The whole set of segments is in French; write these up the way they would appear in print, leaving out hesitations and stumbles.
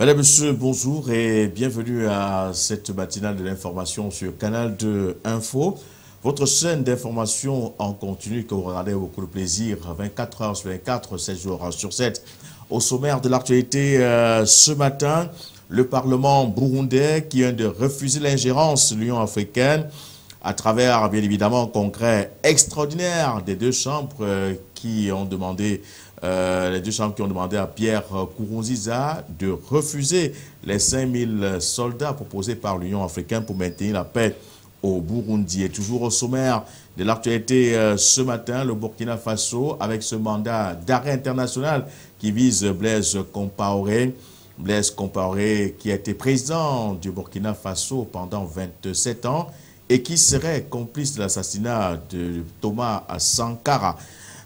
Mesdames, Messieurs, bonjour et bienvenue à cette matinale de l'information sur Canal 2 Info. Votre chaîne d'information en continu que vous regardez avec beaucoup de plaisir, 24 heures sur 24, 7 jours sur 7. Au sommaire de l'actualité ce matin, le Parlement burundais qui vient de refuser l'ingérence de l'Union africaine à travers, bien évidemment, un congrès extraordinaire des deux chambres qui ont demandé à Pierre Nkurunziza de refuser les 5000 soldats proposés par l'Union africaine pour maintenir la paix au Burundi. Et toujours au sommaire de l'actualité ce matin, le Burkina Faso, avec ce mandat d'arrêt international qui vise Blaise Compaoré. Blaise Compaoré qui a été président du Burkina Faso pendant 27 ans et qui serait complice de l'assassinat de Thomas Sankara.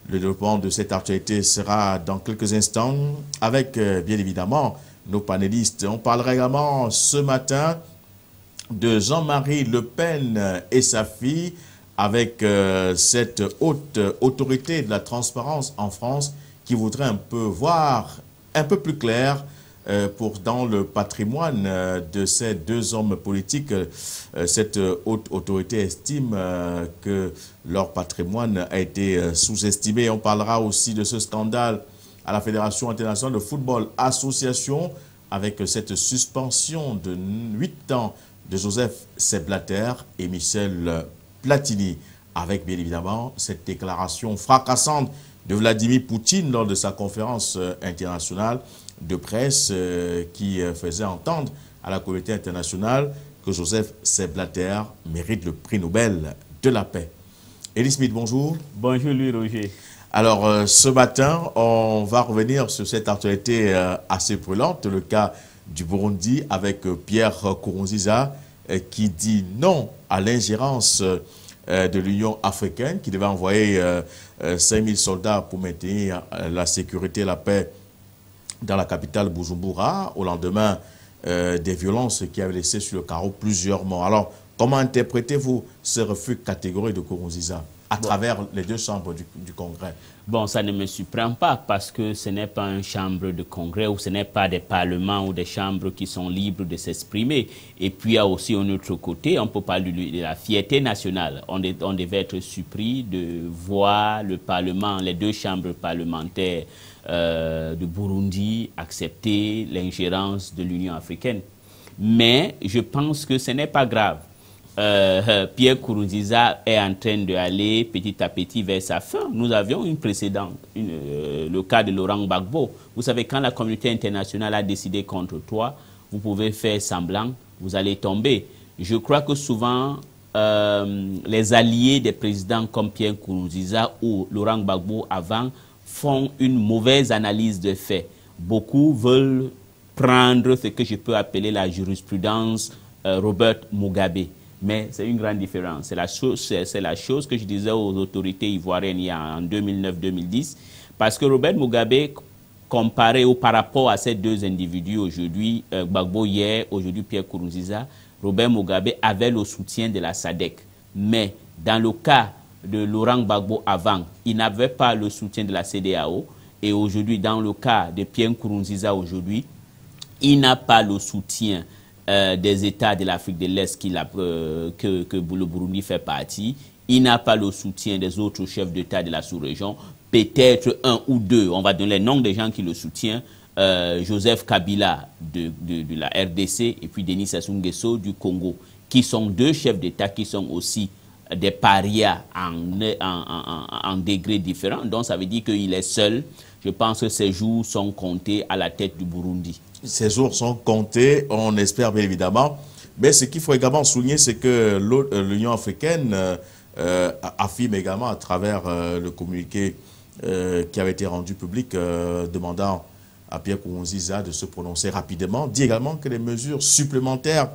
Le développement de cette actualité sera dans quelques instants avec, bien évidemment, nos panélistes. On parlera également ce matin de Jean-Marie Le Pen et sa fille avec cette haute autorité de la transparence en France qui voudrait un peu voir un peu plus clair dans le patrimoine de ces deux hommes politiques. Cette haute autorité estime que leur patrimoine a été sous-estimé. On parlera aussi de ce scandale à la Fédération internationale de football association avec cette suspension de 8 ans de Joseph Sepp Blatter et Michel Platini, avec bien évidemment cette déclaration fracassante de Vladimir Poutine lors de sa conférence internationale de presse qui faisait entendre à la communauté internationale que Joseph Sepp Blatter mérite le prix Nobel de la paix. Elie Smith, bonjour. Bonjour Louis Roger. Alors ce matin, on va revenir sur cette actualité assez brûlante, le cas du Burundi avec Pierre Nkurunziza qui dit non à l'ingérence de l'Union africaine qui devait envoyer 5000 soldats pour maintenir la sécurité et la paix dans la capitale Bujumbura au lendemain des violences qui avaient laissé sur le carreau plusieurs morts. Alors, comment interprétez-vous ce refus catégorique de Nkurunziza à travers les deux chambres du Congrès? Bon, ça ne me surprend pas parce que ce n'est pas une chambre de congrès ou ce n'est pas des parlements ou des chambres qui sont libres de s'exprimer. Et puis, il y a aussi un autre côté, on peut parler de la fierté nationale. On devait être surpris de voir le Parlement, les deux chambres parlementaires de Burundi accepter l'ingérence de l'Union africaine. Mais je pense que ce n'est pas grave. Pierre Nkurunziza est en train d'aller petit à petit vers sa fin. Nous avions une précédente, le cas de Laurent Gbagbo. Vous savez, quand la communauté internationale a décidé contre toi, vous pouvez faire semblant, vous allez tomber. Je crois que souvent, les alliés des présidents comme Pierre Nkurunziza ou Laurent Gbagbo avant font une mauvaise analyse de faits. Beaucoup veulent prendre ce que je peux appeler la jurisprudence Robert Mugabe. Mais c'est une grande différence. C'est la chose que je disais aux autorités ivoiriennes en 2009-2010. Parce que Robert Mugabe, comparé ou par rapport à ces deux individus aujourd'hui, Gbagbo hier, aujourd'hui Pierre Nkurunziza, Robert Mugabe avait le soutien de la SADC. Mais dans le cas de Laurent Gbagbo avant, il n'avait pas le soutien de la CEDEAO. Et aujourd'hui, dans le cas de Pierre Nkurunziza aujourd'hui, il n'a pas le soutien des États de l'Afrique de l'Est que le Burundi fait partie. Il n'a pas le soutien des autres chefs d'État de la sous-région. Peut-être un ou deux, on va donner les noms des gens qui le soutiennent. Joseph Kabila de la RDC et puis Denis Sassou Nguesso du Congo, qui sont deux chefs d'État qui sont aussi des parias en degrés différents. Donc ça veut dire qu'il est seul. Je pense que ses jours sont comptés à la tête du Burundi. Ces jours sont comptés, on espère bien évidemment. Mais ce qu'il faut également souligner, c'est que l'Union africaine affirme également à travers le communiqué qui avait été rendu public demandant à Pierre Nkurunziza de se prononcer rapidement, dit également que les mesures supplémentaires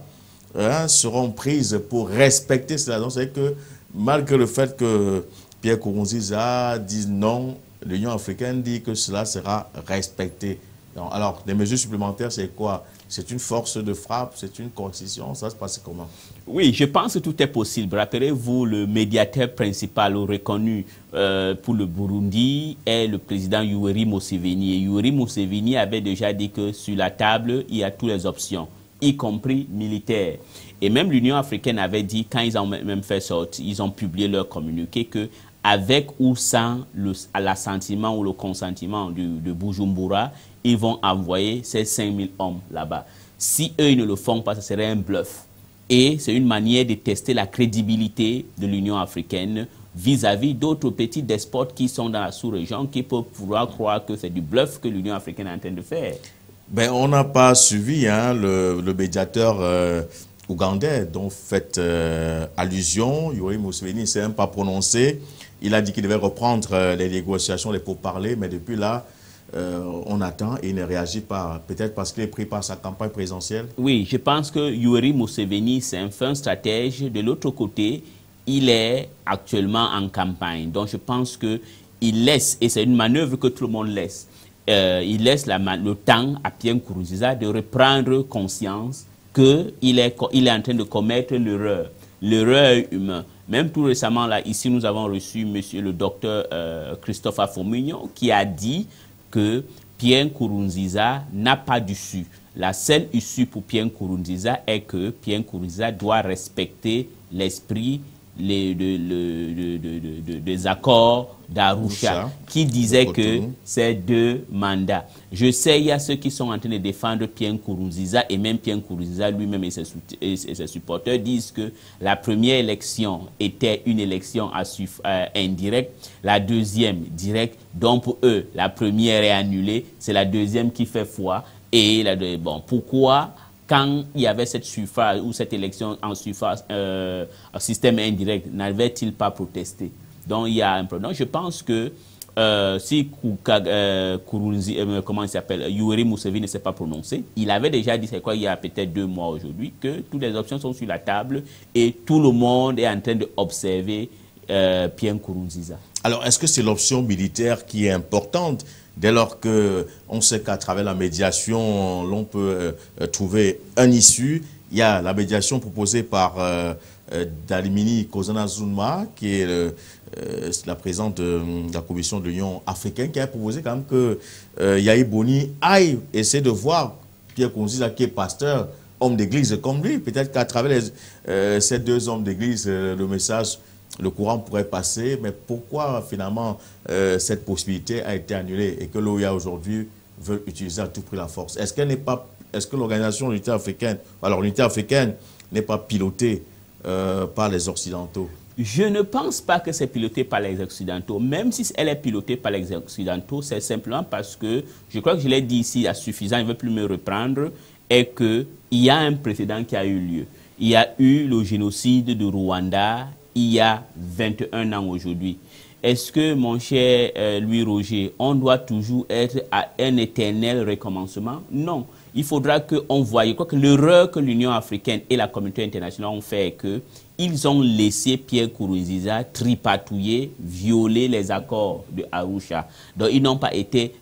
seront prises pour respecter cela. Donc c'est que malgré le fait que Pierre Nkurunziza dise non, l'Union africaine dit que cela sera respecté. Alors, les mesures supplémentaires, c'est quoi? c'est une force de frappe, c'est une concision, ça se passe comment? Oui, je pense que tout est possible. Rappelez-vous, le médiateur principal reconnu pour le Burundi est le président Yoweri Museveni. Et Yoweri Museveni avait déjà dit que sur la table, il y a toutes les options, y compris militaires. Et même l'Union africaine avait dit, quand ils ont même fait sortir, ils ont publié leur communiqué que avec ou sans l'assentiment ou le consentement de Bujumbura, ils vont envoyer ces 5000 hommes là-bas. Si eux, ils ne le font pas, ce serait un bluff. Et c'est une manière de tester la crédibilité de l'Union africaine vis-à-vis d'autres petits despotes qui sont dans la sous-région, qui peuvent pouvoir croire que c'est du bluff que l'Union africaine est en train de faire. Ben, on n'a pas suivi le médiateur ougandais dont fait allusion. Yoweri Museveni ne s'est même pas prononcé. Il a dit qu'il devait reprendre les négociations, les pourparlers, mais depuis là, on attend et il ne réagit pas. Peut-être parce qu'il est pris par sa campagne présidentielle. Oui, je pense que Yoweri Museveni, c'est un fin stratège. De l'autre côté, il est actuellement en campagne. Donc je pense qu'il laisse, et c'est une manœuvre que tout le monde laisse, il laisse le temps à Pierre Nkurunziza de reprendre conscience qu'il est en train de commettre l'erreur humaine. Même tout récemment, là, ici, nous avons reçu monsieur le docteur Christophe Afomignon qui a dit que Pierre Nkurunziza n'a pas d'issue. La seule issue pour Pierre Nkurunziza est que Pierre Nkurunziza doit respecter l'esprit des accords d'Arusha qui disaient que c'est 2 mandats. Je sais, il y a ceux qui sont en train de défendre Pierre Nkurunziza et même Pierre Nkurunziza lui-même et ses supporters disent que la première élection était une élection indirecte, la deuxième directe, donc pour eux, la première est annulée, c'est la deuxième qui fait foi. Et bon, pourquoi quand il y avait cette suffrage ou cette élection en suffrage, système indirect, n'avait-il pas protesté? Donc il y a un problème. Donc, je pense que si comment il s'appelle, Yoweri Museveni ne s'est pas prononcé, il avait déjà dit, c'est quoi, il y a peut-être 2 mois aujourd'hui, que toutes les options sont sur la table et tout le monde est en train d'observer Pierre Nkurunziza. Alors, est-ce que c'est l'option militaire qui est importante dès lors qu'on sait qu'à travers la médiation, l'on peut trouver un issue? Il y a la médiation proposée par Dlamini Nkosazana Zuma, qui est la présidente de la Commission de l'Union africaine, qui a proposé quand même que Yahi Boni aille essayer de voir Pierre Nkurunziza, qui est pasteur, homme d'église comme lui. Peut-être qu'à travers ces 2 hommes d'église, le message, le courant pourrait passer, mais pourquoi finalement cette possibilité a été annulée et que l'OUA aujourd'hui veut utiliser à tout prix la force? Est-ce que l'organisation de l'unité africaine, alors l'unité africaine n'est pas pilotée par les Occidentaux? Je ne pense pas que c'est piloté par les Occidentaux. Même si elle est pilotée par les Occidentaux, c'est simplement parce que, je crois que je l'ai dit ici à suffisant, il ne veut plus me reprendre, est qu'il y a un précédent qui a eu lieu. Il y a eu le génocide de Rwanda il y a 21 ans aujourd'hui. Est-ce que, mon cher Louis-Roger, on doit toujours être à un éternel recommencement? Non. Il faudra qu'on voie. Je crois que l'erreur que l'Union africaine et la communauté internationale ont fait est qu'ils ont laissé Pierre Nkurunziza tripatouiller, violer les accords de Arusha. Donc, ils n'ont pas été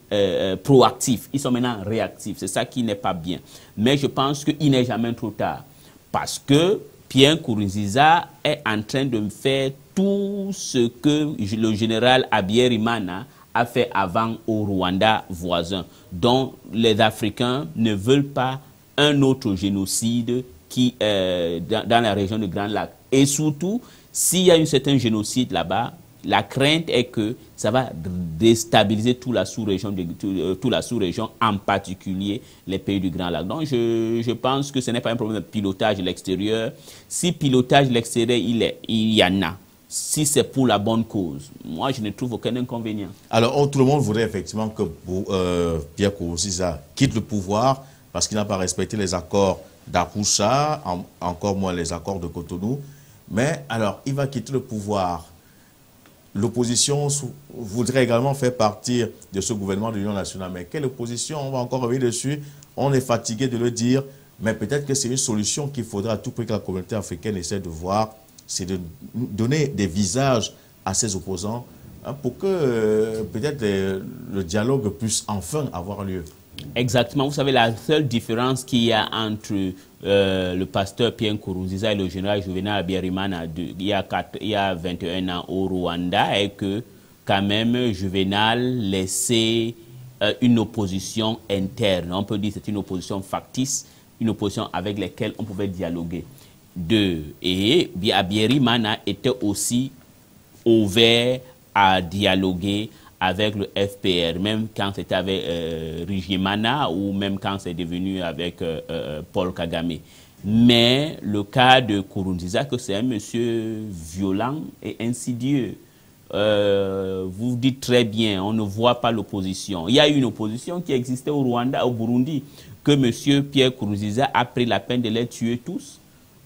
proactifs. Ils sont maintenant réactifs. C'est ça qui n'est pas bien. Mais je pense qu'il n'est jamais trop tard. Parce que Pierre Nkurunziza est en train de faire tout ce que le général Habyarimana a fait avant au Rwanda voisin. Donc les Africains ne veulent pas un autre génocide dans la région du Grand Lac. Et surtout, s'il y a un certain génocide là-bas, la crainte est que ça va déstabiliser toute la sous-région, en particulier les pays du Grand Lac. Donc je pense que ce n'est pas un problème de pilotage de l'extérieur. Si pilotage de l'extérieur il y en a, si c'est pour la bonne cause, moi je ne trouve aucun inconvénient. Alors tout le monde voudrait effectivement que Pierre Nkurunziza quitte le pouvoir parce qu'il n'a pas respecté les accords d'Arusha, encore moins les accords de Cotonou. Mais alors, il va quitter le pouvoir. L'opposition voudrait également faire partie de ce gouvernement de l'Union nationale. Mais quelle opposition? On va encore revenir dessus. On est fatigué de le dire. Mais peut-être que c'est une solution qu'il faudra à tout prix que la communauté africaine essaie de voir. C'est de donner des visages à ses opposants pour que peut-être le dialogue puisse enfin avoir lieu. Exactement. Vous savez, la seule différence qu'il y a entre le pasteur Pierre Nkurunziza et le général Juvenal Habyarimana il y a 21 ans au Rwanda est que quand même Juvenal laissait une opposition interne. On peut dire que c'est une opposition factice, une opposition avec laquelle on pouvait dialoguer. Et Habyarimana était aussi ouvert à dialoguer avec le FPR, même quand c'était avec Rijimana ou même quand c'est devenu avec Paul Kagame. Mais le cas de Nkurunziza, que c'est un monsieur violent et insidieux. Vous dites très bien, on ne voit pas l'opposition. Il y a eu une opposition qui existait au Rwanda, au Burundi, que monsieur Pierre Nkurunziza a pris la peine de les tuer tous.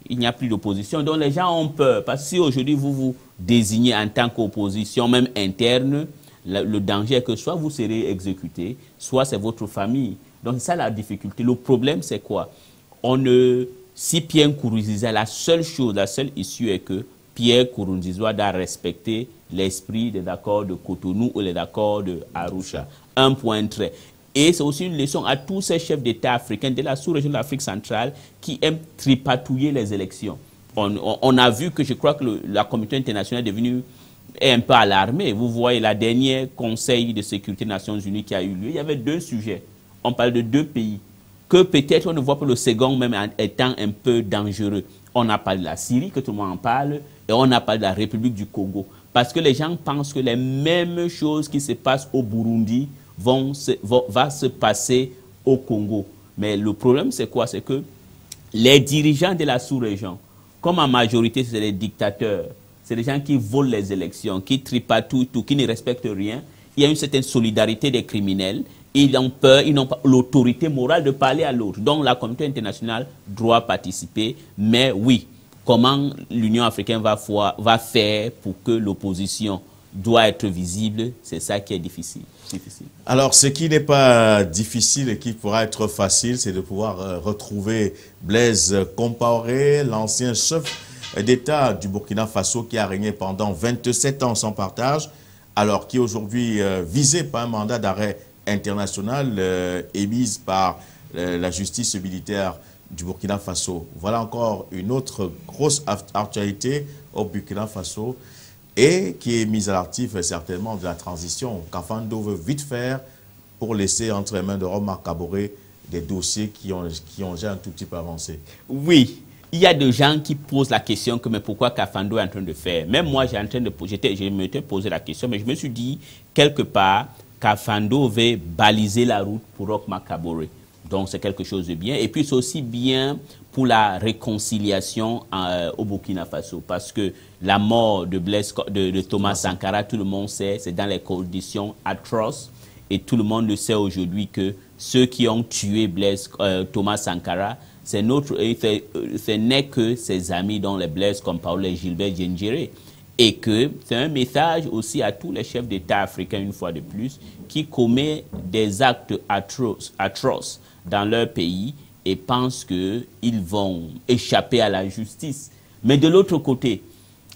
Il n'y a plus d'opposition. Donc les gens ont peur. Parce que si aujourd'hui vous vous désignez en tant qu'opposition, même interne, le danger est que soit vous serez exécuté, soit c'est votre famille. Donc c'est ça la difficulté. Le problème c'est quoi? Si Pierre Nkurunziza, la seule issue est que Pierre Nkurunziza doit respecter l'esprit des accords de Cotonou ou les accords de Arusha. Un point trait. Et c'est aussi une leçon à tous ces chefs d'État africains de la sous-région de l'Afrique centrale qui aiment tripatouiller les élections. On a vu que je crois que la communauté internationale est devenue un peu alarmée. Vous voyez, la dernière Conseil de sécurité des Nations Unies qui a eu lieu, il y avait 2 sujets. On parle de 2 pays. Que peut-être on ne voit pas le second même étant un peu dangereux. On a parlé de la Syrie, que tout le monde en parle, et on a parlé de la République du Congo. Parce que les gens pensent que les mêmes choses qui se passent au Burundi vont se passer au Congo. Mais le problème, c'est quoi? C'est que les dirigeants de la sous-région, comme en majorité, c'est des dictateurs, c'est des gens qui volent les élections, qui tripatouillent tout, qui ne respectent rien. Il y a une certaine solidarité des criminels. Ils ont peur, ils n'ont pas l'autorité morale de parler à l'autre. Donc la communauté internationale doit participer. Mais oui, comment l'Union africaine va faire pour que l'opposition doit être visible, c'est ça qui est difficile. Alors, ce qui n'est pas difficile et qui pourra être facile, c'est de pouvoir retrouver Blaise Compaoré, l'ancien chef d'État du Burkina Faso qui a régné pendant 27 ans sans partage, alors qui est aujourd'hui visé par un mandat d'arrêt international émise par la justice militaire du Burkina Faso. Voilà encore une autre grosse actualité au Burkina Faso et qui est mise à l'actif certainement de la transition qu'Afando veut vite faire pour laisser entre les mains de Omar Kaboré des dossiers qui ont déjà un tout petit peu avancé. Oui, il y a des gens qui posent la question que mais pourquoi Kafando est en train de faire. Même moi, je m'étais posé la question, mais je me suis dit quelque part Kafando veut baliser la route pour Omar Kaboré. Donc c'est quelque chose de bien. Et puis c'est aussi bien pour la réconciliation au Burkina Faso. Parce que la mort de Thomas Sankara, tout le monde sait, c'est dans les conditions atroces. Et tout le monde le sait aujourd'hui que ceux qui ont tué Thomas Sankara, ce n'est que ses amis dont les Blaise Compaoré et Gilbert Diendéré. Et que c'est un message aussi à tous les chefs d'État africains, une fois de plus, qui commettent des actes atroces dans leur pays et pensent qu'ils vont échapper à la justice. Mais de l'autre côté,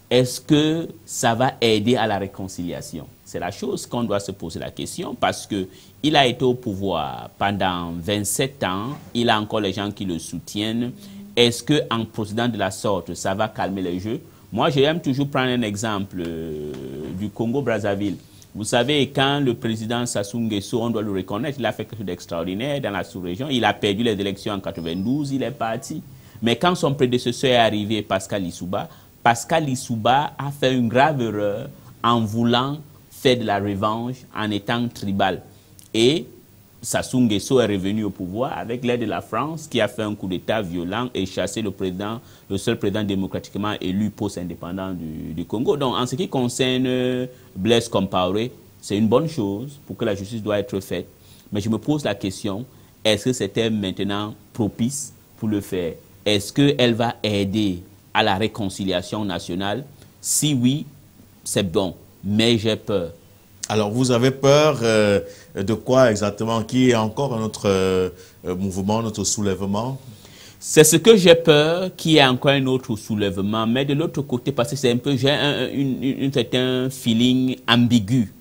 est-ce que ça va aider à la réconciliation? C'est la chose qu'on doit se poser la question parce qu'il a été au pouvoir pendant 27 ans, il a encore les gens qui le soutiennent. Est-ce qu'en procédant de la sorte, ça va calmer les jeux? Moi, j'aime toujours prendre un exemple du Congo-Brazzaville. Vous savez, quand le président Sassou Nguesso, on doit le reconnaître, il a fait quelque chose d'extraordinaire dans la sous-région. Il a perdu les élections en 92, il est parti. Mais quand son prédécesseur est arrivé, Pascal Lissouba a fait une grave erreur en voulant faire de la revanche en étant tribal. Et Sassou Nguesso est revenu au pouvoir avec l'aide de la France qui a fait un coup d'État violent et chassé le seul président démocratiquement élu post-indépendant du Congo. Donc en ce qui concerne Blaise Compaoré, c'est une bonne chose pour que la justice doit être faite. Mais je me pose la question, est-ce que c'était maintenant propice pour le faire? Est-ce qu'elle va aider à la réconciliation nationale? Si oui, c'est bon, mais j'ai peur. Alors, vous avez peur de quoi exactement? Qui est encore notre mouvement, notre soulèvement? C'est ce que j'ai peur, qu'il y ait encore un autre soulèvement. Mais de l'autre côté, parce que c'est un peu, j'ai un certain feeling ambigu.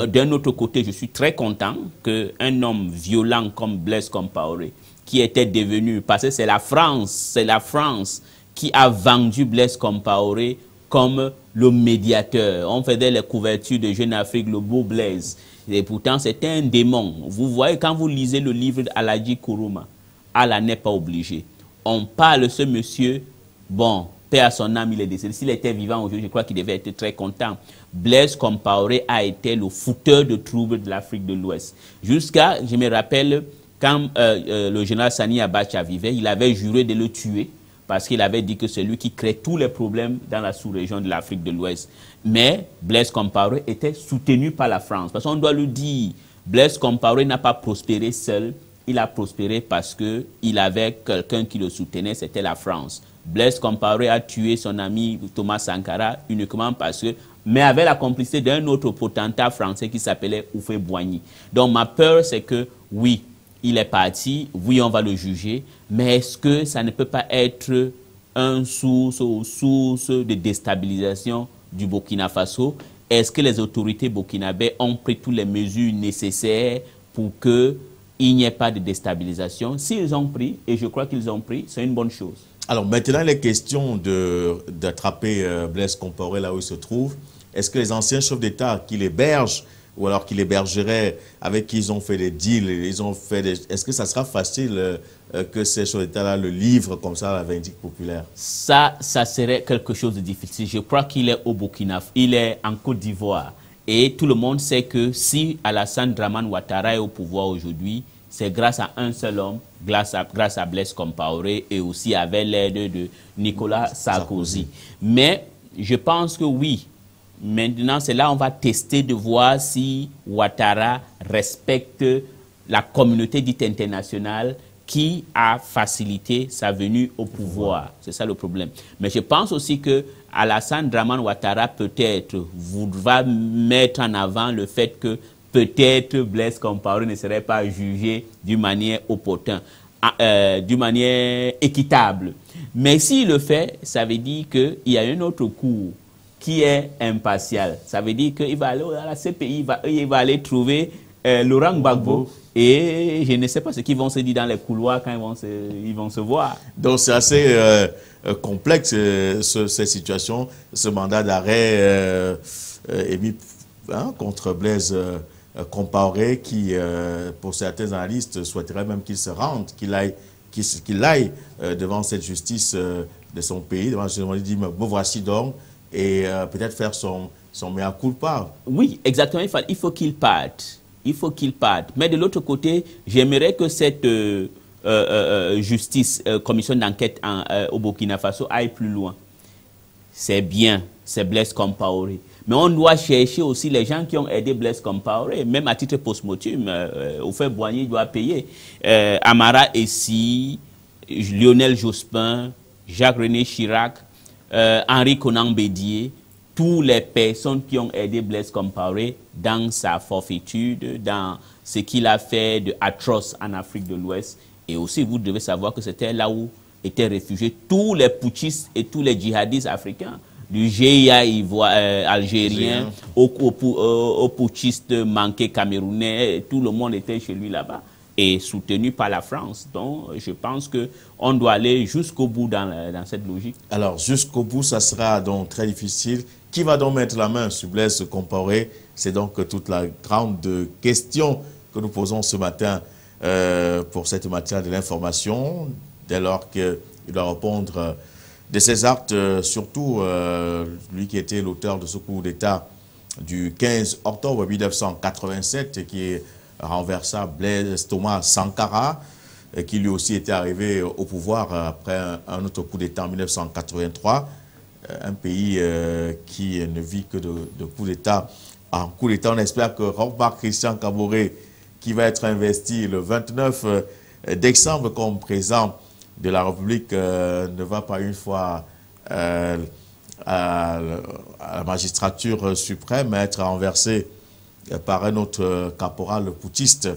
D'un autre côté, je suis très content qu'un homme violent comme Blaise Compaoré, qui était devenu, parce que c'est la France qui a vendu Blaise Compaoré comme le médiateur. On faisait les couvertures de Jeune Afrique, le beau Blaise. Et pourtant, c'était un démon. Vous voyez, quand vous lisez le livre d'Aladji Kourouma, Allah n'est pas obligé. On parle de ce monsieur, bon, paix à son âme, il est décédé. S'il était vivant aujourd'hui, je crois qu'il devait être très content. Blaise Compaoré a été le fouteur de troubles de l'Afrique de l'Ouest. Jusqu'à, je me rappelle, quand le général Sani Abacha vivait, il avait juré de le tuer parce qu'il avait dit que c'est lui qui crée tous les problèmes dans la sous-région de l'Afrique de l'Ouest. Mais Blaise Compaoré était soutenu par la France. Parce qu'on doit le dire, Blaise Compaoré n'a pas prospéré seul. Il a prospéré parce qu'il avait quelqu'un qui le soutenait, c'était la France. Blaise Compaoré a tué son ami Thomas Sankara uniquement parce que, mais avec la complicité d'un autre potentat français qui s'appelait Houphouët-Boigny. Donc ma peur, c'est que oui, il est parti, oui, on va le juger, mais est-ce que ça ne peut pas être une source de déstabilisation du Burkina Faso? Est-ce que les autorités burkinabées ont pris toutes les mesures nécessaires pour qu'il n'y ait pas de déstabilisation? S'ils ont pris, et je crois qu'ils ont pris, c'est une bonne chose. Alors maintenant, il est question d'attraper Blaise Compaoré là où il se trouve. Est-ce que les anciens chefs d'État qui l'hébergent, ou alors qui l'hébergeraient, avec qui ils ont fait des deals, est-ce que ça sera facile que ces chefs d'État-là le livrent comme ça à la vindicte populaire? Ça serait quelque chose de difficile. Je crois qu'il est au Burkina, il est en Côte d'Ivoire. Et tout le monde sait que si Alassane Dramane Ouattara est au pouvoir aujourd'hui, c'est grâce à un seul homme, grâce à Blaise Compaoré et aussi avec l'aide de Nicolas Sarkozy. Mais je pense que oui, maintenant c'est là on va tester de voir si Ouattara respecte la communauté dite internationale qui a facilité sa venue au pouvoir. C'est ça le problème. Mais je pense aussi que Alassane Dramane Ouattara peut-être voudra mettre en avant le fait que peut-être Blaise Compaoré ne serait pas jugé d'une manière opportune, d'une manière équitable. Mais s'il le fait, ça veut dire qu'il y a un autre cours qui est impartial. Ça veut dire qu'il va aller à la CPI, il va aller trouver Laurent Gbagbo. Et je ne sais pas ce qu'ils vont se dire dans les couloirs quand ils vont se voir. Donc c'est assez complexe cette situation, ce mandat d'arrêt émis contre Blaise Compaoré qui, pour certains analystes, souhaiteraient même qu'il se rende, qu'il aille devant cette justice de son pays, devant ce dit, me voici donc, et peut-être faire son mea culpa. Oui, exactement, il faut qu'il parte. Il faut qu'il parte. Mais de l'autre côté, j'aimerais que cette justice, commission d'enquête au Burkina Faso aille plus loin. C'est bien, c'est Blaise Compaoré. Mais on doit chercher aussi les gens qui ont aidé Blaise Compaoré, même à titre post-mortem. Houphouët-Boigny doit payer. Amara Essi, Lionel Jospin, Jacques-René Chirac, Henri Konan Bédié, toutes les personnes qui ont aidé Blaise Compaoré dans sa forfaiture, dans ce qu'il a fait d'atroce en Afrique de l'Ouest. Et aussi, vous devez savoir que c'était là où étaient réfugiés tous les putschistes et tous les djihadistes africains, du GIA algérien aux putschistes manqués camerounais. Tout le monde était chez lui là-bas et soutenu par la France. Donc, je pense qu'on doit aller jusqu'au bout dans cette logique. Alors, jusqu'au bout, ça sera donc très difficile. Qui va donc mettre la main sur Blaise Compaoré? C'est donc toute la grande question que nous posons ce matin pour cette matière de l'information, dès lors qu'il doit répondre de ses actes, surtout lui qui était l'auteur de ce coup d'État du 15 octobre 1987 qui renversa Blaise Thomas Sankara, qui lui aussi était arrivé au pouvoir après un autre coup d'État en 1983. Un pays qui ne vit que de coups d'État en coup d'État. On espère que Roch-Marc Christian Kaboré, qui va être investi le 29 décembre comme président de la République, ne va pas une fois à la magistrature suprême être renversé par un autre caporal putschiste.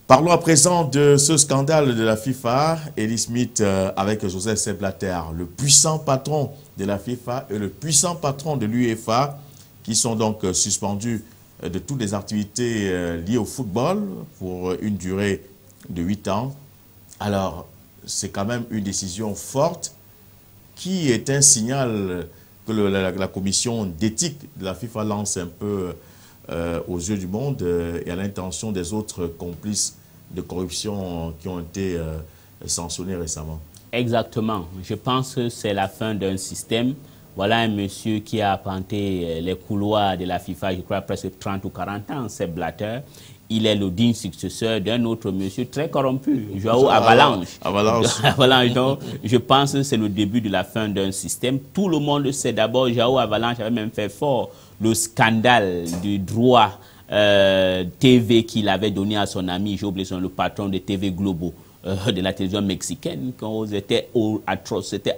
Parlons à présent de ce scandale de la FIFA. Eddie Smith avec Joseph Sepp Blatter, le puissant patron de la FIFA et le puissant patron de l'UEFA, qui sont donc suspendus de toutes les activités liées au football pour une durée de 8 ans. Alors, c'est quand même une décision forte qui est un signal que la commission d'éthique de la FIFA lance un peu aux yeux du monde et à l'intention des autres complices de corruption qui ont été sanctionnés récemment. Exactement. Je pense que c'est la fin d'un système. Voilà un monsieur qui a arpenté les couloirs de la FIFA, je crois presque 30 ou 40 ans, Sepp Blatter. Il est le digne successeur d'un autre monsieur très corrompu, João Avalanche. Avalanche. Donc, je pense que c'est le début de la fin d'un système. Tout le monde sait d'abord, João Avalanche avait même fait fort le scandale du droit TV qu'il avait donné à son ami, j'ai oublié son le patron de TV Globo, de la télévision mexicaine, quand c'était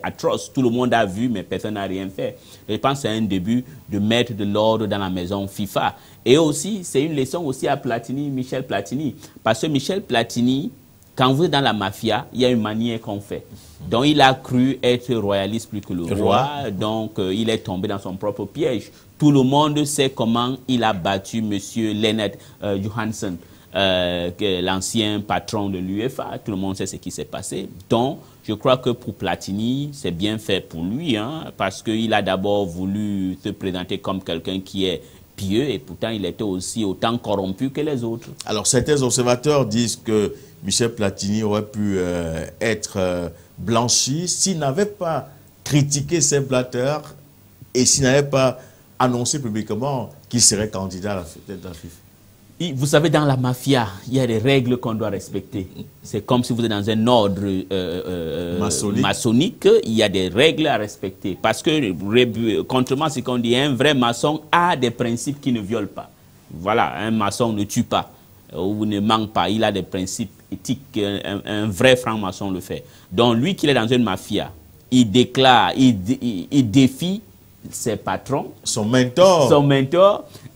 atroce. Tout le monde a vu, mais personne n'a rien fait. Je pense que c'est un début de mettre de l'ordre dans la maison FIFA. Et aussi, c'est une leçon aussi à Platini, Michel Platini. Parce que Michel Platini, quand vous êtes dans la mafia, il y a une manière qu'on fait. Donc, il a cru être royaliste plus que le roi. Donc, il est tombé dans son propre piège. Tout le monde sait comment il a battu M. Lennart Johansson, l'ancien patron de l'UEFA. Tout le monde sait ce qui s'est passé. Donc, je crois que pour Platini, c'est bien fait pour lui, hein, parce qu'il a d'abord voulu se présenter comme quelqu'un qui est pieux et pourtant il était aussi autant corrompu que les autres. Alors, certains observateurs disent que Michel Platini aurait pu être blanchi s'il n'avait pas critiqué Sepp Blatter et s'il n'avait pas annoncé publiquement qu'il serait candidat à la FIFA. Vous savez, dans la mafia, il y a des règles qu'on doit respecter. C'est comme si vous êtes dans un ordre maçonnique, il y a des règles à respecter. Parce que, contrairement à ce qu'on dit, un vrai maçon a des principes qui ne violent pas. Voilà, un maçon ne tue pas ou ne manque pas. Il a des principes éthiques. Un vrai franc-maçon le fait. Donc, lui qui est dans une mafia, il déclare, il défie ses patrons. Son mentor.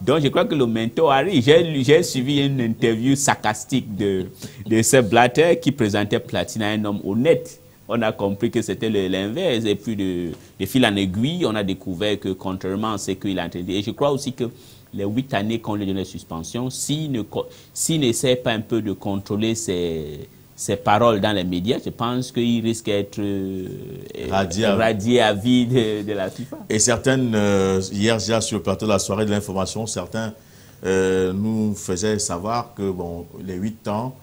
Donc, je crois que le mentor arrive. J'ai suivi une interview sarcastique de Sepp Blatter qui présentait Platini à un homme honnête. On a compris que c'était l'inverse. Et puis, de fil en aiguille, on a découvert que, contrairement à ce qu'il a entendu, et je crois aussi que les 8 années qu'on lui donne de suspension, s'il n'essaie pas un peu de contrôler ses paroles dans les médias, je pense qu'il risque d'être radié à vie de la FIFA. Et certaines, hier sur le plateau de la soirée de l'information, certains nous faisaient savoir que bon, les 8 ans,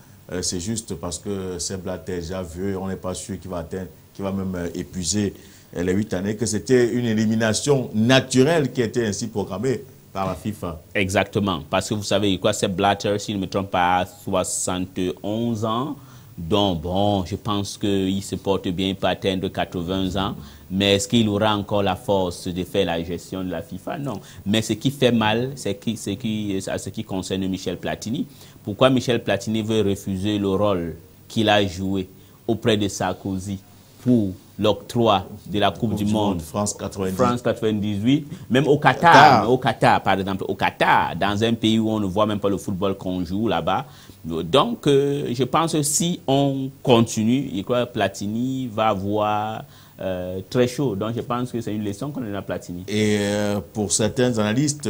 c'est juste parce que Sepp Blatter est déjà vieux, on n'est pas sûr qu'il va atteindre, qu'il va même épuiser les 8 années, que c'était une élimination naturelle qui était ainsi programmée par la FIFA. Exactement, parce que vous savez quoi, Sepp Blatter, si je ne me trompe pas, a 71 ans. Donc, bon, je pense qu'il se porte bien, il peut atteindre 80 ans. Mais est-ce qu'il aura encore la force de faire la gestion de la FIFA? Non. Mais ce qui fait mal, c'est ce qui concerne Michel Platini. Pourquoi Michel Platini veut refuser le rôle qu'il a joué auprès de Sarkozy pour l'octroi de la Coupe du Monde France 98, même au Qatar, par exemple, au Qatar, dans un pays où on ne voit même pas le football qu'on joue là-bas. Donc, je pense que si on continue, je crois que Platini va avoir très chaud. Donc, je pense que c'est une leçon qu'on a à Platini. Et pour certains analystes,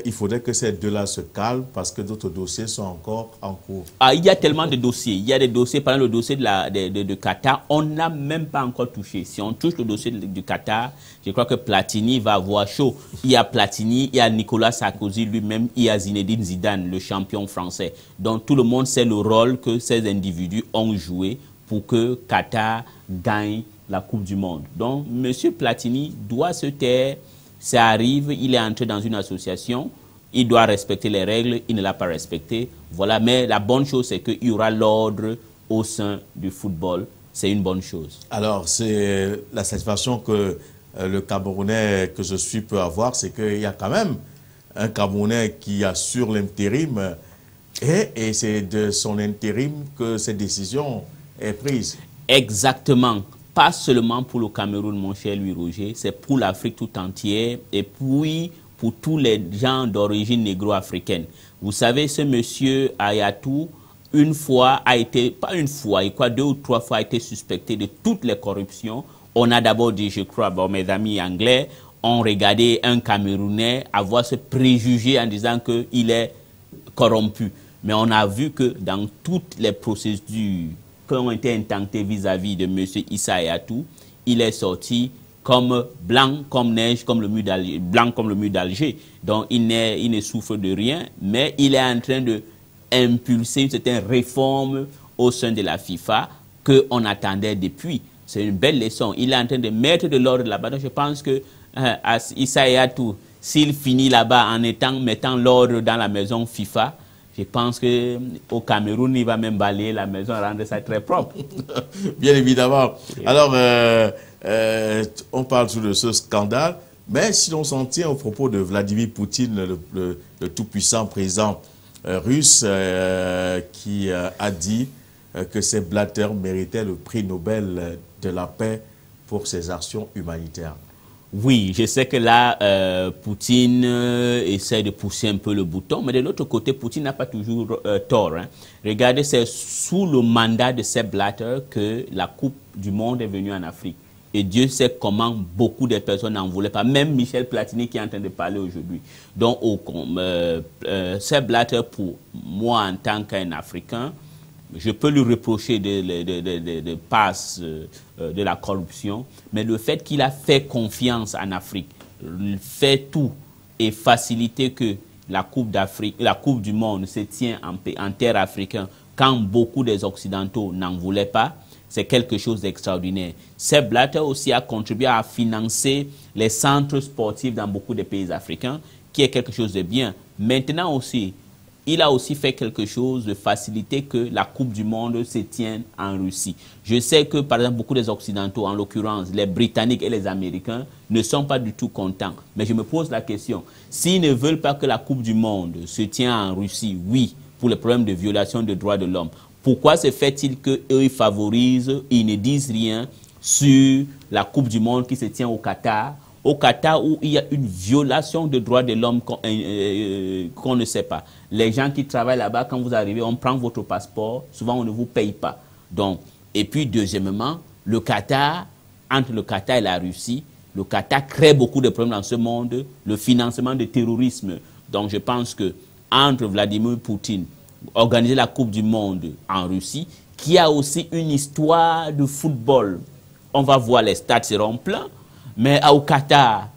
il faudrait que ces deux-là se calment parce que d'autres dossiers sont encore en cours. Ah, il y a tellement de dossiers. Il y a des dossiers, par exemple, le dossier de Qatar, on n'a même pas encore touché. Si on touche le dossier du Qatar, je crois que Platini va avoir chaud. Il y a Platini, il y a Nicolas Sarkozy lui-même, il y a Zinedine Zidane, le champion français. Donc tout le monde sait le rôle que ces individus ont joué pour que Qatar gagne la Coupe du Monde. Donc M. Platini doit se taire. Ça arrive, il est entré dans une association, il doit respecter les règles, il ne l'a pas respecté. Voilà, mais la bonne chose, c'est qu'il y aura l'ordre au sein du football. C'est une bonne chose. Alors, c'est la satisfaction que le Camerounais que je suis peut avoir, c'est qu'il y a quand même un Camerounais qui assure l'intérim et c'est de son intérim que cette décision est prise. Exactement. Pas seulement pour le Cameroun, mon cher Louis Roger, c'est pour l'Afrique tout entière et puis pour tous les gens d'origine négro-africaine. Vous savez, ce monsieur Ayatou une fois a été, pas une fois, et quoi, 2 ou 3 fois a été suspecté de toutes les corruptions. On a d'abord dit, je crois, bon, mes amis anglais ont regardé un Camerounais avoir ce préjugé en disant qu'il est corrompu. Mais on a vu que dans toutes les procédures qui ont été intentées vis-à-vis de M. Issa Hayatou, il est sorti comme blanc, comme neige, comme le mur d'Alger, blanc comme le mur d'Alger. Donc il ne souffre de rien, mais il est en train de impulser une certaine réforme au sein de la FIFA qu'on attendait depuis. C'est une belle leçon. Il est en train de mettre de l'ordre là-bas. Donc je pense que Issa Hayatou, s'il finit là-bas en mettant l'ordre dans la maison FIFA, je pense qu'au Cameroun, il va même balayer la maison, rendre ça très propre. Bien évidemment. Alors, on parle tout de ce scandale, mais si l'on s'en tient au propos de Vladimir Poutine, le tout-puissant président russe, qui a dit que ces Blatter méritaient le prix Nobel de la paix pour ses actions humanitaires. Oui, je sais que là, Poutine essaie de pousser un peu le bouton, mais de l'autre côté, Poutine n'a pas toujours tort. Hein. Regardez, c'est sous le mandat de Sepp Blatter que la Coupe du Monde est venue en Afrique. Et Dieu sait comment beaucoup de personnes n'en voulaient pas. Même Michel Platini qui est en train de parler aujourd'hui. Donc, Sepp Blatter, pour moi, en tant qu'un Africain, je peux lui reprocher de passe de la corruption, mais le fait qu'il a fait confiance en Afrique, fait tout et faciliter que la Coupe du Monde se tient en terre africaine quand beaucoup des Occidentaux n'en voulaient pas, c'est quelque chose d'extraordinaire. Sepp Blatter aussi a contribué à financer les centres sportifs dans beaucoup de pays africains, qui est quelque chose de bien. Maintenant aussi, il a aussi fait quelque chose de faciliter que la Coupe du Monde se tienne en Russie. Je sais que, par exemple, beaucoup des Occidentaux, en l'occurrence les Britanniques et les Américains, ne sont pas du tout contents. Mais je me pose la question, s'ils ne veulent pas que la Coupe du Monde se tienne en Russie, oui, pour les problèmes de violation des droits de l'homme, pourquoi se fait-il qu'eux, ils favorisent, ils ne disent rien sur la Coupe du Monde qui se tient au Qatar où il y a une violation des droits de l'homme qu'on ne sait pas. Les gens qui travaillent là-bas, quand vous arrivez, on prend votre passeport, souvent on ne vous paye pas. Donc, et puis deuxièmement, le Qatar, entre le Qatar et la Russie, le Qatar crée beaucoup de problèmes dans ce monde, le financement du terrorisme. Donc je pense que entre Vladimir Poutine, organiser la Coupe du Monde en Russie, qui a aussi une histoire de football, on va voir les stades seront pleins, mais au Qatar,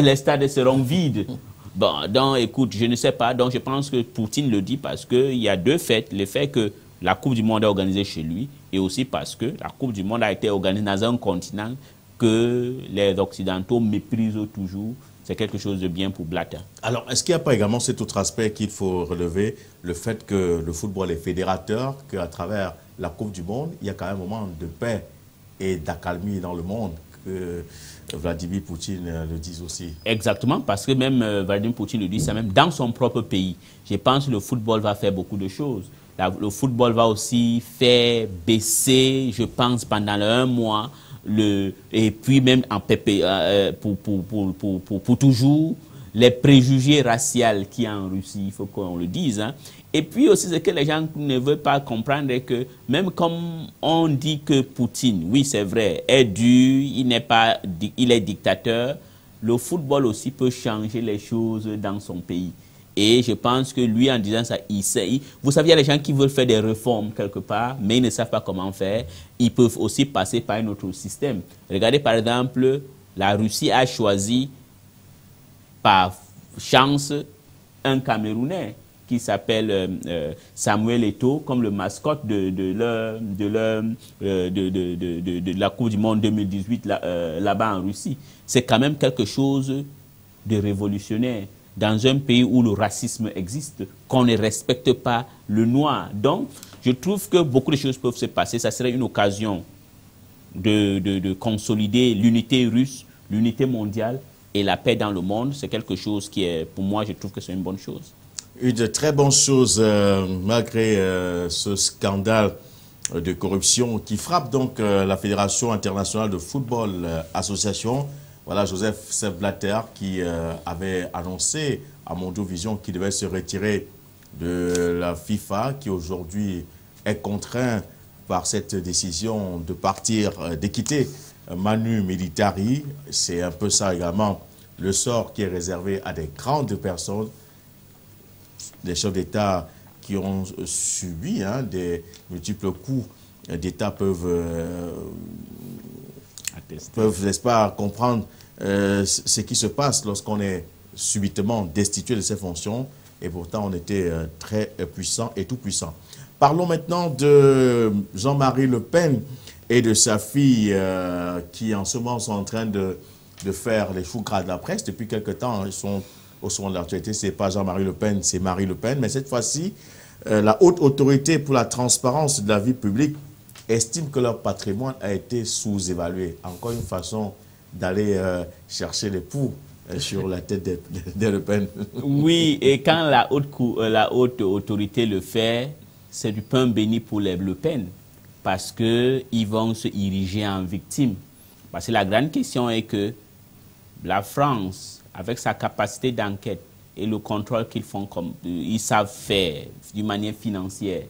les stades seront vides. Bon, donc écoute, je ne sais pas. Donc je pense que Poutine le dit parce qu'il y a deux faits. Le fait que la Coupe du Monde est organisée chez lui et aussi parce que la Coupe du Monde a été organisée dans un continent que les Occidentaux méprisent toujours. C'est quelque chose de bien pour Blatter. Alors, est-ce qu'il n'y a pas également cet autre aspect qu'il faut relever, le fait que le football est fédérateur, qu'à travers la Coupe du Monde, il y a quand même un moment de paix et d'accalmie dans le monde, que Vladimir Poutine le dise aussi. Exactement, parce que même Vladimir Poutine le dit ça même dans son propre pays. Je pense que le football va faire beaucoup de choses. Le football va aussi faire baisser, je pense, pendant un mois, et puis même en pour toujours, les préjugés raciaux qu'il y a en Russie, il faut qu'on le dise. Hein. Et puis aussi, ce que les gens ne veulent pas comprendre est que même comme on dit que Poutine, oui c'est vrai, est dur, il est dictateur, le football aussi peut changer les choses dans son pays. Et je pense que lui, en disant ça, vous savez, il y a des gens qui veulent faire des réformes quelque part, mais ils ne savent pas comment faire. Ils peuvent aussi passer par un autre système. Regardez par exemple, la Russie a choisi par chance un Camerounais qui s'appelle Samuel Eto'o comme le mascotte de la Coupe du Monde 2018 là-bas en Russie. C'est quand même quelque chose de révolutionnaire dans un pays où le racisme existe, qu'on ne respecte pas le noir. Donc, je trouve que beaucoup de choses peuvent se passer. Ça serait une occasion de consolider l'unité russe, l'unité mondiale et la paix dans le monde. C'est quelque chose qui est, pour moi, je trouve que c'est une bonne chose. Une très bonne chose, malgré ce scandale de corruption qui frappe donc la Fédération internationale de football association. Voilà Joseph Sepp Blatter qui avait annoncé à Mondovision qu'il devait se retirer de la FIFA, qui aujourd'hui est contraint par cette décision de partir, de quitter Manu Militari. C'est un peu ça également le sort qui est réservé à des grandes personnes, des chefs d'État qui ont subi des multiples coups d'État peuvent, n'est-ce pas, comprendre ce qui se passe lorsqu'on est subitement destitué de ses fonctions, et pourtant on était très puissant et tout puissant. Parlons maintenant de Jean-Marie Le Pen et de sa fille qui en ce moment sont en train de faire les choux gras de la presse. Depuis quelque temps, ils sont au second de l'actualité. Ce n'est pas Jean-Marie Le Pen, c'est Marie Le Pen. Mais cette fois-ci, la haute autorité pour la transparence de la vie publique estime que leur patrimoine a été sous-évalué. Encore une façon d'aller chercher les poux sur la tête des Le Pen. Oui, et quand la haute autorité le fait, c'est du pain béni pour les Le Pen, parce qu'ils vont se ériger en victimes. Parce que la grande question est que la France, avec sa capacité d'enquête et le contrôle qu'ils font, comme ils savent faire d'une manière financière,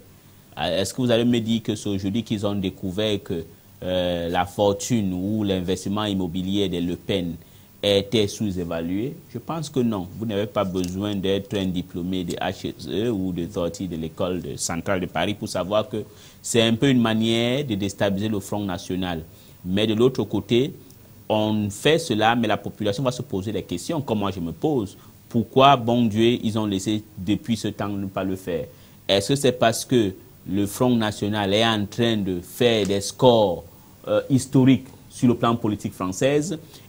est-ce que vous allez me dire que c'est aujourd'hui qu'ils ont découvert que la fortune ou l'investissement immobilier des Le Pen était sous-évalué? Je pense que non. Vous n'avez pas besoin d'être un diplômé de HSE ou de sortir de l'école centrale de Paris pour savoir que c'est un peu une manière de déstabiliser le Front National. Mais de l'autre côté, on fait cela, mais la population va se poser des questions, comme moi je me pose. Pourquoi, bon Dieu, ils ont laissé depuis ce temps ne pas le faire? Est-ce que c'est parce que le Front National est en train de faire des scores historiques sur le plan politique français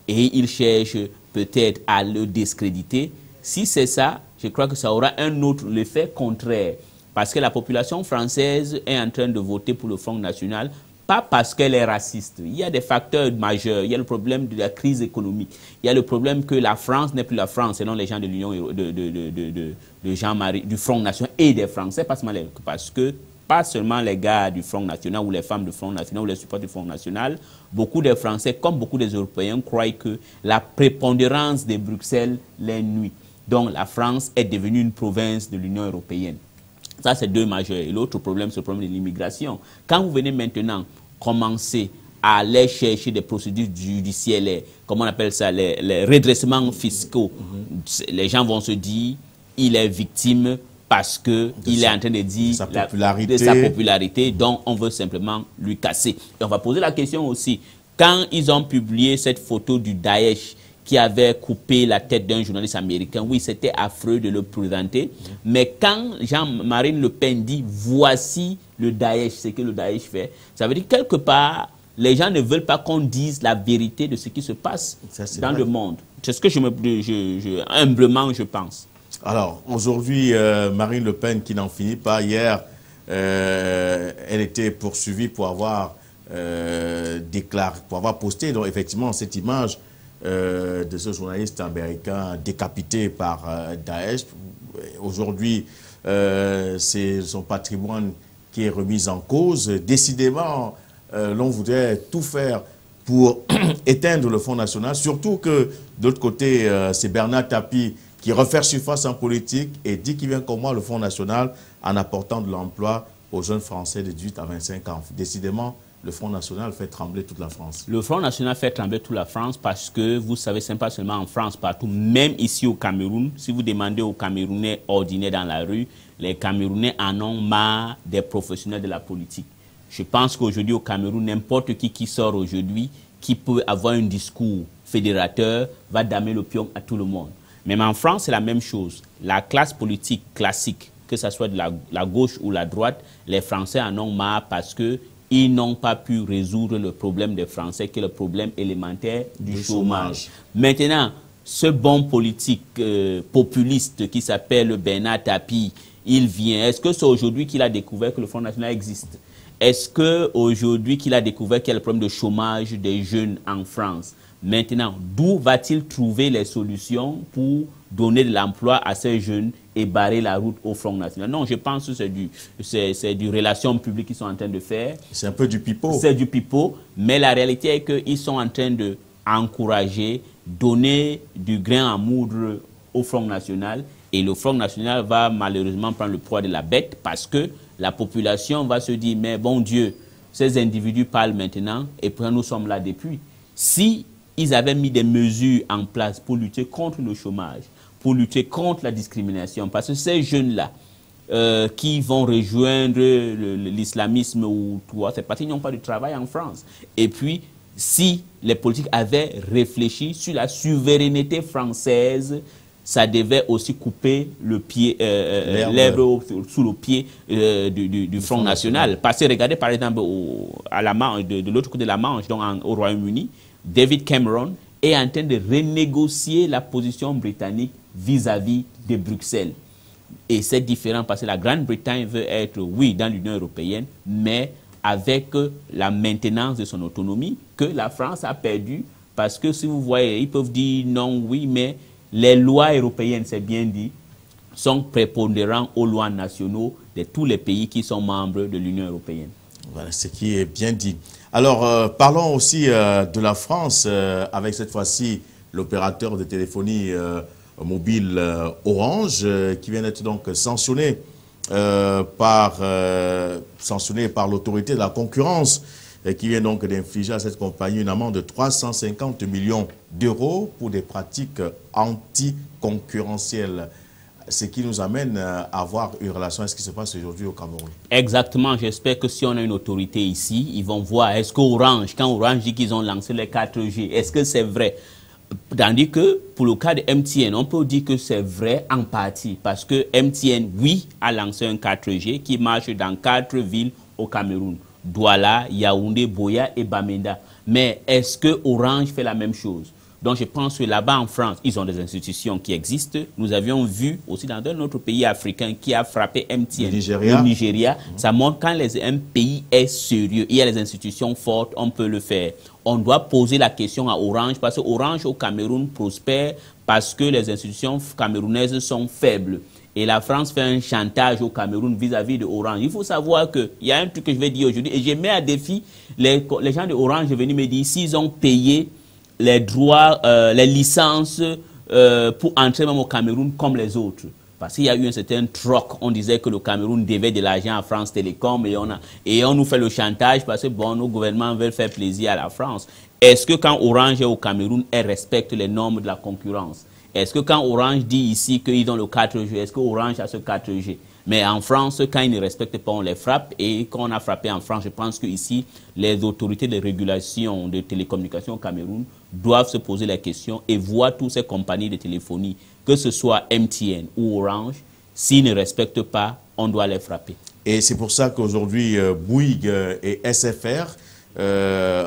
et il cherche peut-être à le discréditer? Si c'est ça, je crois que ça aura un autre effet contraire. Parce que la population française est en train de voter pour le Front National, pas parce qu'elle est raciste. Il y a des facteurs majeurs. Il y a le problème de la crise économique. Il y a le problème que la France n'est plus la France, selon les gens de l'Union de Jean-Marie, du Front National et des Français, parce que pas seulement les gars du Front National ou les femmes du Front National ou les supporters du Front National, beaucoup des Français, comme beaucoup des Européens, croient que la prépondérance de Bruxelles les nuit. Donc la France est devenue une province de l'Union européenne. Ça, c'est deux majeurs. Et l'autre problème, c'est le problème de l'immigration. Quand vous venez maintenant commencer à aller chercher des procédures judiciaires, comment on appelle ça, les redressements fiscaux, les gens vont se dire, il est victime parce qu'il est en train de dire de sa popularité, donc on veut simplement lui casser. Et on va poser la question aussi, quand ils ont publié cette photo du Daesh qui avait coupé la tête d'un journaliste américain, oui, c'était affreux de le présenter, mais quand Jean-Marie Le Pen dit « voici le Daesh », ce que le Daesh fait, ça veut dire quelque part, les gens ne veulent pas qu'on dise la vérité de ce qui se passe dans le monde. C'est ce que humblement je pense. Alors, aujourd'hui, Marine Le Pen qui n'en finit pas, hier, elle était poursuivie pour avoir posté donc, effectivement cette image de ce journaliste américain décapité par Daesh. Aujourd'hui, c'est son patrimoine qui est remis en cause. Décidément, l'on voudrait tout faire pour éteindre le Front National, surtout que, de l'autre côté, c'est Bernard Tapie qui refait surface en politique et dit qu'il vient comment le Front National en apportant de l'emploi aux jeunes Français de 18 à 25 ans. Décidément, le Front National fait trembler toute la France. Le Front National fait trembler toute la France parce que, vous savez, ce n'est pas seulement en France, partout, même ici au Cameroun, si vous demandez aux Camerounais ordinaires dans la rue, les Camerounais en ont marre des professionnels de la politique. Je pense qu'aujourd'hui au Cameroun, n'importe qui sort aujourd'hui, qui peut avoir un discours fédérateur, va damer le pion à tout le monde. Même en France, c'est la même chose. La classe politique classique, que ce soit de la gauche ou la droite, les Français en ont marre parce qu'ils n'ont pas pu résoudre le problème des Français, qui est le problème élémentaire du chômage. Maintenant, ce bon politique populiste qui s'appelle Bernard Tapie, il vient. Est-ce que c'est aujourd'hui qu'il a découvert que le Front National existe? Est-ce qu'aujourd'hui qu'il a découvert qu'il y a le problème de chômage des jeunes en France? Maintenant, d'où va-t-il trouver les solutions pour donner de l'emploi à ces jeunes et barrer la route au Front National? Non, je pense que c'est du relation publique qu'ils sont en train de faire. C'est un peu du pipeau. C'est du pipeau, mais la réalité est qu'ils sont en train d'encourager, donner du grain à moudre au Front National. Et le Front National va malheureusement prendre le poids de la bête parce que la population va se dire, mais bon Dieu, ces individus parlent maintenant et puis nous sommes là depuis. Si ils avaient mis des mesures en place pour lutter contre le chômage, pour lutter contre la discrimination, parce que ces jeunes-là qui vont rejoindre l'islamisme ou tout, c'est parce qu'ils n'ont pas de travail en France. Et puis, si les politiques avaient réfléchi sur la souveraineté française, ça devait aussi couper le pied, l'herbe sous le pied du Front National. Parce que regardez par exemple de l'autre côté de la Manche, donc au Royaume-Uni, David Cameron est en train de renégocier la position britannique vis-à-vis de Bruxelles. Et c'est différent parce que la Grande-Bretagne veut être, oui, dans l'Union européenne, mais avec la maintenance de son autonomie que la France a perdue. Parce que si vous voyez, ils peuvent dire non, oui, mais les lois européennes, c'est bien dit, sont prépondérants aux lois nationaux de tous les pays qui sont membres de l'Union européenne. Voilà, ce qui est bien dit. Alors, parlons aussi de la France, avec cette fois-ci l'opérateur de téléphonie mobile Orange, qui vient d'être donc sanctionné par l'autorité de la concurrence, qui vient donc d'infliger à cette compagnie une amende de 350 millions d'euros pour des pratiques anticoncurrentielles. Ce qui nous amène à avoir une relation à ce qui se passe aujourd'hui au Cameroun. Exactement. J'espère que si on a une autorité ici, ils vont voir, est-ce qu'Orange, quand Orange dit qu'ils ont lancé les 4G, est-ce que c'est vrai? Tandis que pour le cas de MTN, on peut dire que c'est vrai en partie, parce que MTN, oui, a lancé un 4G qui marche dans 4 villes au Cameroun. Douala, Yaoundé, Boya et Bamenda. Mais est-ce que Orange fait la même chose? Donc je pense que là-bas en France, ils ont des institutions qui existent. Nous avions vu aussi dans un autre pays africain qui a frappé MTN, le Nigeria. Ça montre quand un pays est sérieux, il y a des institutions fortes, on peut le faire. On doit poser la question à Orange parce que Orange au Cameroun prospère parce que les institutions camerounaises sont faibles. Et la France fait un chantage au Cameroun vis-à-vis de Orange. Il faut savoir qu'il y a un truc que je vais dire aujourd'hui, et je mets à défi les gens de Orange de venir me dire s'ils ont payé les droits, les licences pour entrer même au Cameroun comme les autres. Parce qu'il y a eu un certain troc. On disait que le Cameroun devait de l'argent à France Télécom et on nous fait le chantage parce que bon, nos gouvernements veulent faire plaisir à la France. Est-ce que quand Orange est au Cameroun, elle respecte les normes de la concurrence? Est-ce que quand Orange dit ici qu'ils ont le 4G, est-ce que Orange a ce 4G? Mais en France, quand ils ne respectent pas, on les frappe. Et quand on a frappé en France, je pense qu'ici, les autorités de régulation de télécommunications au Cameroun doivent se poser la question et voir toutes ces compagnies de téléphonie, que ce soit MTN ou Orange, s'ils ne respectent pas, on doit les frapper. Et c'est pour ça qu'aujourd'hui, Bouygues et SFR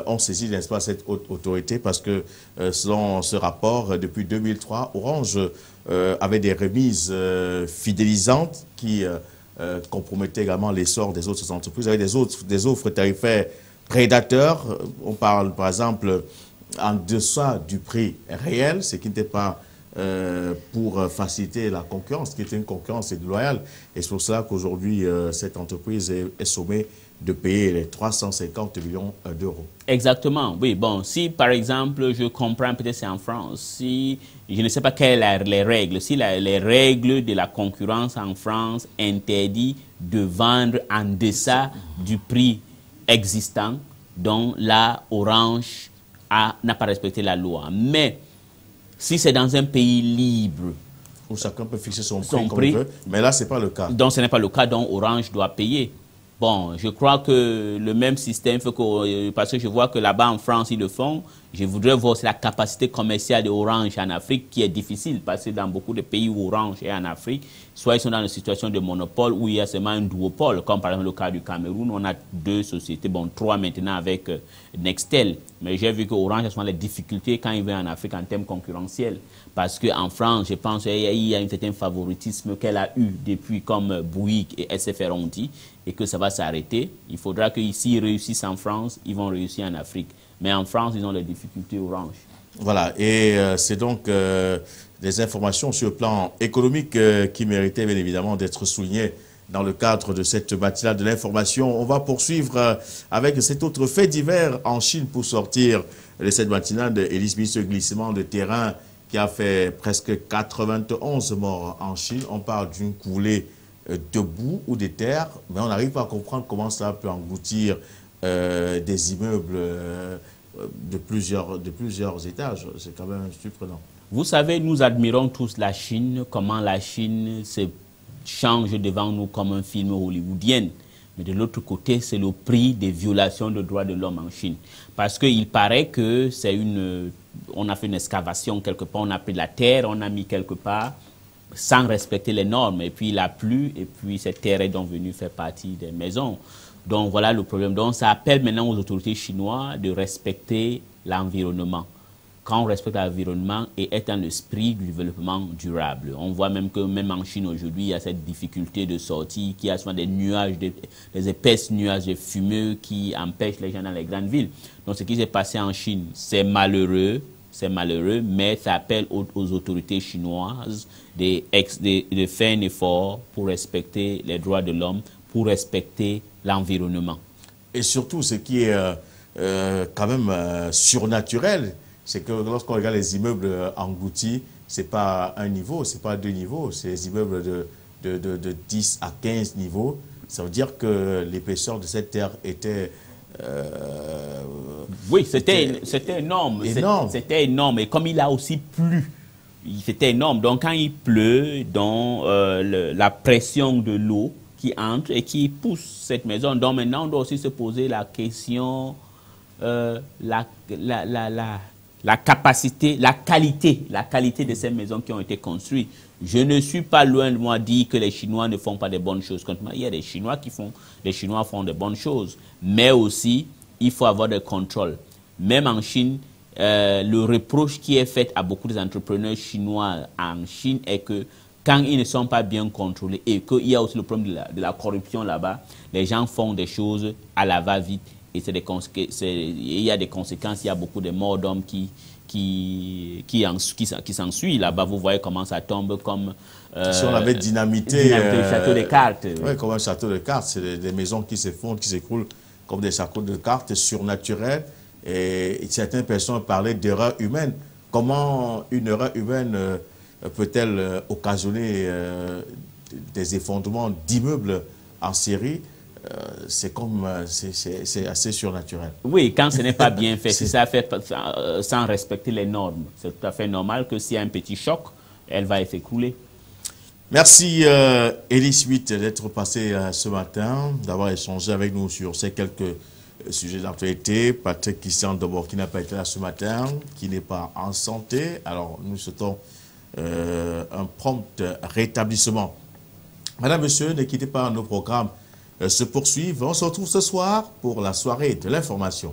ont saisi, n'est-ce pas, cette autorité parce que selon ce rapport, depuis 2003, Orange avait des remises fidélisantes qui compromettaient également l'essor des autres entreprises avec des offres tarifaires prédateurs. On parle par exemple en deçà du prix réel, ce qui n'était pas pour faciliter la concurrence, qui était une concurrence déloyale. Et c'est pour cela qu'aujourd'hui, cette entreprise est sommée de payer les 350 millions d'euros. Exactement, oui. Bon, si par exemple, je comprends, peut-être c'est en France, si je ne sais pas quelles sont les règles, si les règles de la concurrence en France interdisent de vendre en deçà du prix existant, donc là, Orange n'a pas respecté la loi. Mais si c'est dans un pays libre, où chacun peut fixer son prix comme il veut, mais là, ce n'est pas le cas. Donc, ce n'est pas le cas, donc Orange doit payer. Bon, je crois que le même système fait que, parce que je vois que là-bas en France, ils le font, je voudrais voir la capacité commerciale de Orange en Afrique qui est difficile parce que dans beaucoup de pays où Orange est en Afrique, soit ils sont dans une situation de monopole où il y a seulement un duopole, comme par exemple le cas du Cameroun, on a 2 sociétés, bon 3 maintenant avec Nextel. Mais j'ai vu que Orange a souvent les difficultés quand il vient en Afrique en termes concurrentiels. Parce qu'en France, je pense qu'il y a un certain favoritisme qu'elle a eu depuis, comme Bouygues et SFR ont dit, et que ça va s'arrêter. Il faudra qu'ici, ils réussissent en France, ils vont réussir en Afrique. Mais en France, ils ont les difficultés Orange. Voilà, et c'est donc des informations sur le plan économique qui méritaient bien évidemment d'être soulignées dans le cadre de cette matinale de l'information. On va poursuivre avec cet autre fait divers en Chine pour sortir de cette matinale. Élise, ce glissement de terrain qui a fait presque 91 morts en Chine. On parle d'une coulée de boue ou de terre, mais on n'arrive pas à comprendre comment ça peut engloutir des immeubles de plusieurs étages. C'est quand même surprenant. Vous savez, nous admirons tous la Chine, comment la Chine se change devant nous comme un film hollywoodien. Mais de l'autre côté, c'est le prix des violations de droits de l'homme en Chine. Parce qu'il paraît que c'est on a fait une excavation quelque part, on a pris de la terre, on a mis quelque part, sans respecter les normes. Et puis il a plu, et puis cette terre est donc venue faire partie des maisons. Donc voilà le problème. Donc ça appelle maintenant aux autorités chinoises de respecter l'environnement. Quand on respecte l'environnement et est dans l'esprit du développement durable. On voit même que même en Chine aujourd'hui, il y a cette difficulté de sortie, qu'il y a souvent des nuages, des épaisses nuages de fumeux qui empêchent les gens dans les grandes villes. Donc ce qui s'est passé en Chine, c'est malheureux, mais ça appelle aux autorités chinoises de faire un effort pour respecter les droits de l'homme, pour respecter l'environnement. Et surtout, ce qui est quand même surnaturel, c'est que lorsqu'on regarde les immeubles engloutis, ce n'est pas un niveau, ce n'est pas deux niveaux, c'est des immeubles de 10 à 15 niveaux. Ça veut dire que l'épaisseur de cette terre était... oui, c'était énorme. C'était énorme. Et comme il a aussi plu, c'était énorme. Donc quand il pleut, donc, la pression de l'eau qui entre et qui pousse cette maison. Donc maintenant, on doit aussi se poser la question, la capacité, la qualité de ces maisons qui ont été construites. Je ne suis pas loin de moi dire que les Chinois ne font pas de bonnes choses. Il y a des Chinois les Chinois font de bonnes choses. Mais aussi, il faut avoir des contrôles. Même en Chine, le reproche qui est fait à beaucoup d'entrepreneurs chinois en Chine est que quand ils ne sont pas bien contrôlés et qu'il y a aussi le problème de la corruption là-bas, les gens font des choses à la va-vite. Et il y a des conséquences, il y a beaucoup de morts d'hommes qui s'ensuivent. Là-bas, vous voyez comment ça tombe comme... si on avait dynamité le château de cartes. Oui, comme un château de cartes. C'est des maisons qui s'effondrent, qui s'écroulent comme des châteaux de cartes surnaturels. Et certaines personnes parlaient d'erreur humaine. Comment une erreur humaine peut-elle occasionner des effondrements d'immeubles en série? C'est assez surnaturel. Oui, quand ce n'est pas bien fait, si ça fait sans respecter les normes, c'est tout à fait normal que s'il y a un petit choc, elle va s'écrouler. Merci Elie Smith d'être passé ce matin, d'avoir échangé avec nous sur ces quelques sujets d'actualité. Patrick Christian d'abord qui n'a pas été là ce matin, qui n'est pas en santé. Alors nous souhaitons un prompt rétablissement. Madame, Monsieur, ne quittez pas nos programmes se poursuivent. On se retrouve ce soir pour la soirée de l'information.